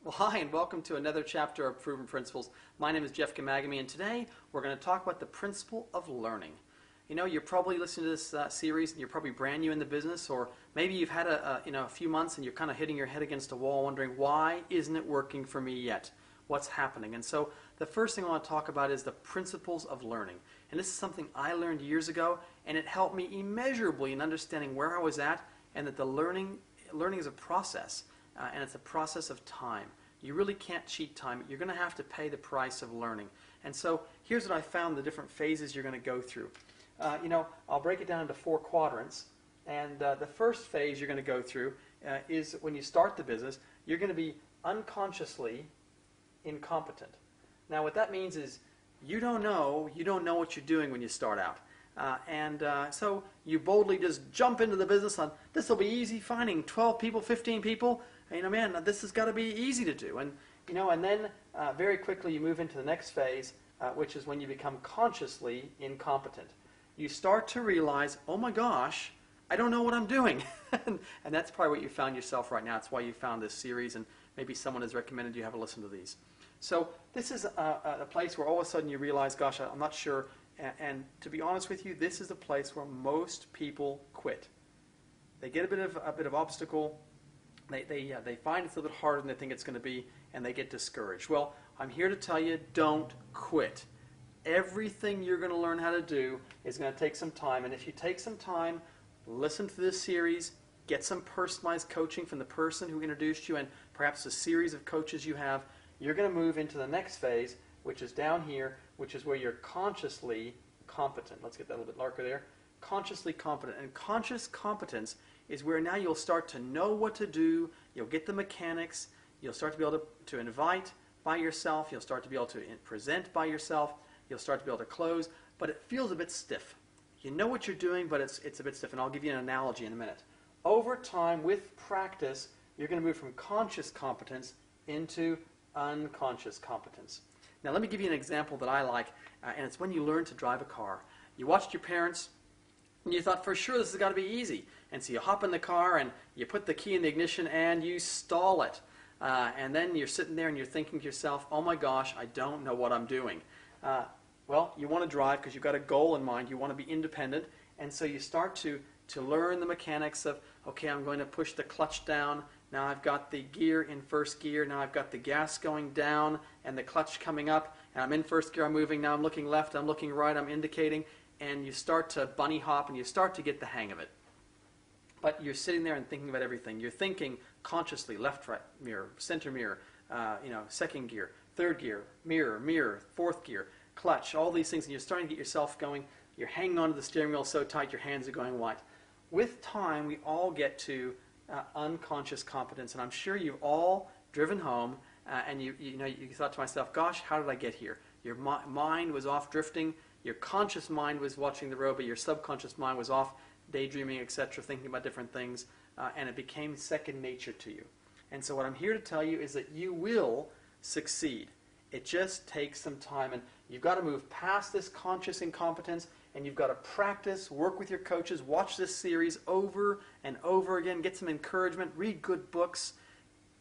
Well, hi, and welcome to another chapter of Proven Principles. My name is Jeff Gamagami, and today we're going to talk about the principle of learning. You know, you're probably listening to this series, and you're probably brand new in the business, or maybe you've had a few months, and you're kind of hitting your head against a wall, wondering why isn't it working for me yet? What's happening? And so, the first thing I want to talk about is the principles of learning. And this is something I learned years ago, and it helped me immeasurably in understanding where I was at, and that the learning is a process. And it's a process of time. You really can't cheat time. You're going to have to pay the price of learning. And so here's what I found, the different phases you're going to go through. I'll break it down into 4 quadrants. And the first phase you're going to go through is when you start the business, you're going to be unconsciously incompetent. Now what that means is you don't know what you're doing when you start out. So you boldly just jump into the business on, this will be easy, finding 12 people, 15 people. Man, this has got to be easy to do. And then very quickly you move into the next phase, which is when you become consciously incompetent. You start to realize, oh my gosh, I don't know what I'm doing. And that's probably what you found yourself right now. That's why you found this series, and maybe someone has recommended you have a listen to these. So this is a place where all of a sudden you realize, gosh, I'm not sure. And to be honest with you, this is the place where most people quit. They get a bit of obstacle. They find it's a little bit harder than they think it's going to be, and they get discouraged. Well, I'm here to tell you, don't quit. Everything you're going to learn how to do is going to take some time, and if you take some time, listen to this series, get some personalized coaching from the person who introduced you, and perhaps a series of coaches you have, you're going to move into the next phase, which is down here, which is where you're consciously competent. Let's get that a little bit darker there. Consciously competent. And conscious competence is where now you'll start to know what to do, you'll get the mechanics, you'll start to be able to invite by yourself, you'll start to be able to present by yourself, you'll start to be able to close, but it feels a bit stiff. You know what you're doing, but it's a bit stiff, and I'll give you an analogy in a minute. Over time, with practice, you're going to move from conscious competence into unconscious competence. Now let me give you an example that I like, and it's when you learn to drive a car. You watched your parents, and you thought, for sure, this has got to be easy. And so you hop in the car, and you put the key in the ignition, and you stall it. And then you're sitting there, and you're thinking to yourself, oh my gosh, I don't know what I'm doing. Well, you want to drive because you've got a goal in mind. You want to be independent. And so you start to learn the mechanics of, okay, I'm going to push the clutch down. Now I've got the gear in first gear. Now I've got the gas going down and the clutch coming up. And I'm in first gear, I'm moving. Now I'm looking left, I'm looking right, I'm indicating. And you start to bunny hop, and you start to get the hang of it. But you're sitting there and thinking about everything. You're thinking consciously, left, right, mirror, center mirror, second gear, third gear, mirror, fourth gear, clutch, all these things. And you're starting to get yourself going. You're hanging onto the steering wheel so tight your hands are going white. With time, we all get to unconscious competence. And I'm sure you've all driven home, and you thought to myself, gosh, how did I get here? Your mind was off drifting. Your conscious mind was watching the road, but your subconscious mind was off daydreaming, etc., thinking about different things, and it became second nature to you. And so what I'm here to tell you is that you will succeed. It just takes some time, and you've got to move past this conscious incompetence, and you've got to practice, work with your coaches, watch this series over and over again, get some encouragement, read good books,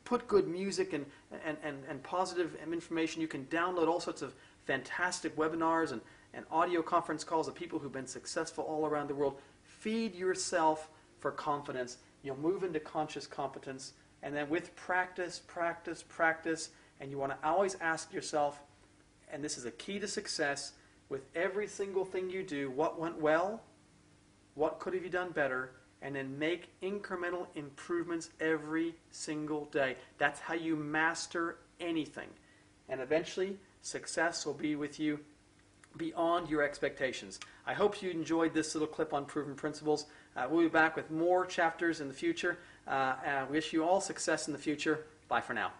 put good music and positive information. You can download all sorts of fantastic webinars and audio conference calls of people who've been successful all around the world. Feed yourself for confidence. You'll move into conscious competence, and then with practice, and you want to always ask yourself, and this is a key to success, with every single thing you do, what went well, what could have you done better, and then make incremental improvements every single day. That's how you master anything. And eventually, success will be with you beyond your expectations. I hope you enjoyed this little clip on Proven Principles. We'll be back with more chapters in the future. I wish you all success in the future. Bye for now.